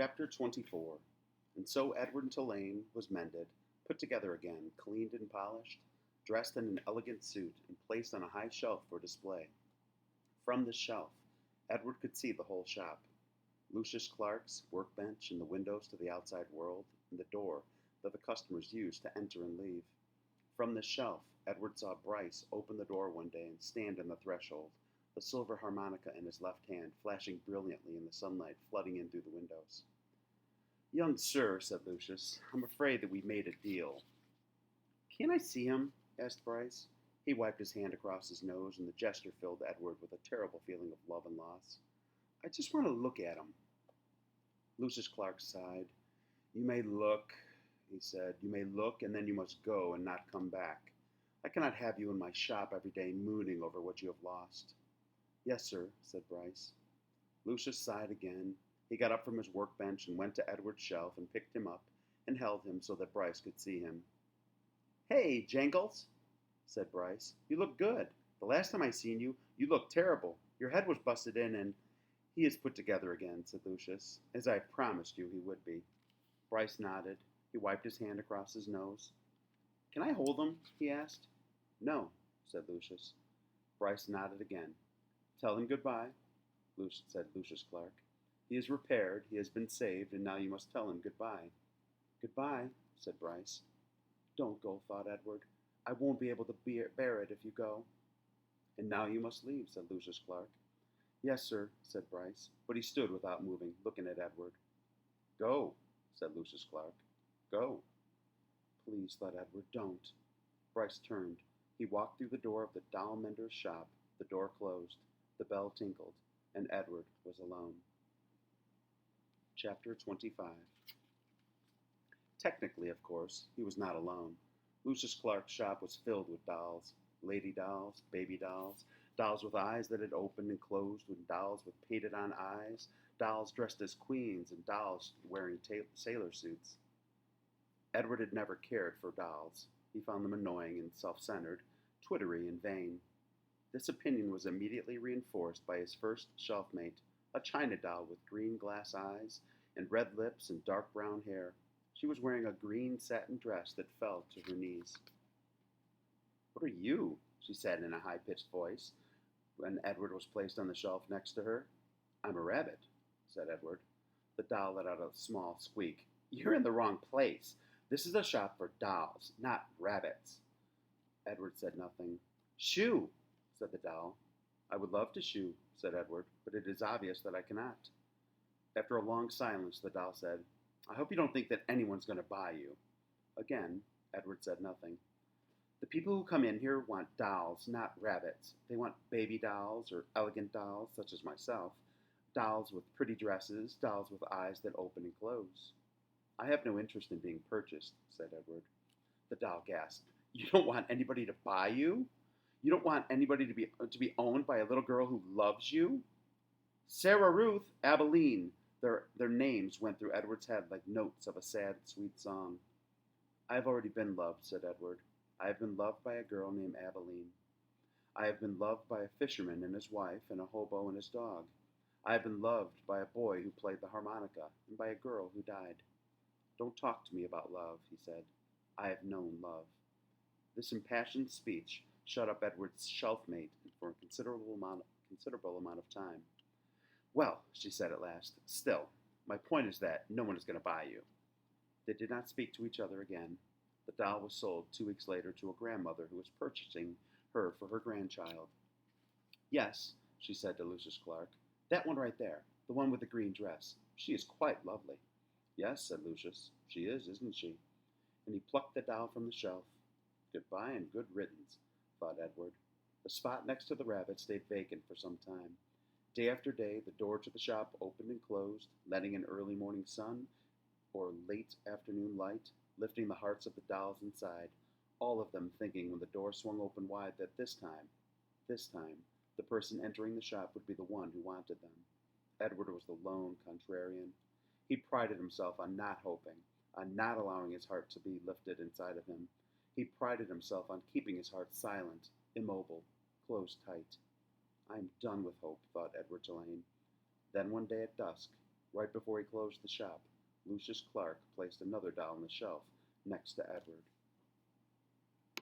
Chapter 24. And so Edward Tulane was mended, put together again, cleaned and polished, dressed in an elegant suit, and placed on a high shelf for display. From this shelf, Edward could see the whole shop: Lucius Clark's workbench and the windows to the outside world, and the door that the customers used to enter and leave. From this shelf, Edward saw Bryce open the door one day and stand on the threshold, the silver harmonica in his left hand flashing brilliantly in the sunlight flooding in through the windows. "Young sir," said Lucius, "I'm afraid that we made a deal." "Can't I see him?" asked Bryce. He wiped his hand across his nose, and the gesture filled Edward with a terrible feeling of love and loss. "I just want to look at him." Lucius Clark sighed. "You may look," he said. "You may look, and then you must go and not come back. I cannot have you in my shop every day mooning over what you have lost." "Yes, sir," said Bryce. Lucius sighed again. He got up from his workbench and went to Edward's shelf and picked him up and held him so that Bryce could see him. "Hey, Jangles," said Bryce. "You look good. The last time I seen you, you looked terrible. Your head was busted in and—" "He is put together again," said Lucius, "as I promised you he would be." Bryce nodded. He wiped his hand across his nose. "Can I hold him?" he asked. "No," said Lucius. Bryce nodded again. "Tell him goodbye," said Lucius Clark. "He is repaired, he has been saved, and now you must tell him goodbye." "Goodbye," said Bryce. "Don't go," thought Edward. "I won't be able to bear it if you go." "And now you must leave," said Lucius Clark. "Yes, sir," said Bryce, but he stood without moving, looking at Edward. "Go," said Lucius Clark. "Go." "Please," thought Edward, "don't." Bryce turned. He walked through the door of the doll mender's shop. The door closed. The bell tinkled, and Edward was alone. Chapter 25. Technically, of course, he was not alone. Lucius Clark's shop was filled with dolls. Lady dolls, baby dolls, dolls with eyes that had opened and closed, and dolls with painted-on eyes, dolls dressed as queens, and dolls wearing sailor suits. Edward had never cared for dolls. He found them annoying and self-centered, twittery and vain. This opinion was immediately reinforced by his first shelf-mate, a china doll with green glass eyes and red lips and dark brown hair. She was wearing a green satin dress that fell to her knees. "What are you?" she said in a high-pitched voice when Edward was placed on the shelf next to her. "I'm a rabbit," said Edward. The doll let out a small squeak. "You're in the wrong place. This is a shop for dolls, not rabbits." Edward said nothing. "Shoo!" said the doll. "I would love to shoo," said Edward, "but it is obvious that I cannot." After a long silence, the doll said, "I hope you don't think that anyone's going to buy you." Again, Edward said nothing. "The people who come in here want dolls, not rabbits. They want baby dolls or elegant dolls, such as myself, dolls with pretty dresses, dolls with eyes that open and close." "I have no interest in being purchased," said Edward. The doll gasped. "You don't want anybody to buy you? You don't want anybody to be owned by a little girl who loves you?" "Sarah Ruth, Abilene." Their names went through Edward's head like notes of a sad, sweet song. "I have already been loved," said Edward. "I have been loved by a girl named Abilene. I have been loved by a fisherman and his wife, and a hobo and his dog. I have been loved by a boy who played the harmonica, and by a girl who died." "Don't talk to me about love," he said. "I have known love." This impassioned speech shut up Edward's shelf-mate for a considerable amount of time. "Well," she said at last, "still, my point is that no one is going to buy you." They did not speak to each other again. The doll was sold 2 weeks later to a grandmother who was purchasing her for her grandchild. "Yes," she said to Lucius Clark, "that one right there, the one with the green dress. She is quite lovely." "Yes," said Lucius, "she is, isn't she?" And he plucked the doll from the shelf. Goodbye and good riddance, thought Edward. The spot next to the rabbit stayed vacant for some time. Day after day, the door to the shop opened and closed, letting in early morning sun or late afternoon light, lifting the hearts of the dolls inside, all of them thinking when the door swung open wide that this time, the person entering the shop would be the one who wanted them. Edward was the lone contrarian. He prided himself on not hoping, on not allowing his heart to be lifted inside of him. He prided himself on keeping his heart silent, immobile, closed tight. "I am done with hope," thought Edward Tulane. Then one day at dusk, Right before he closed the shop, Lucius Clark placed another doll on the shelf next to Edward.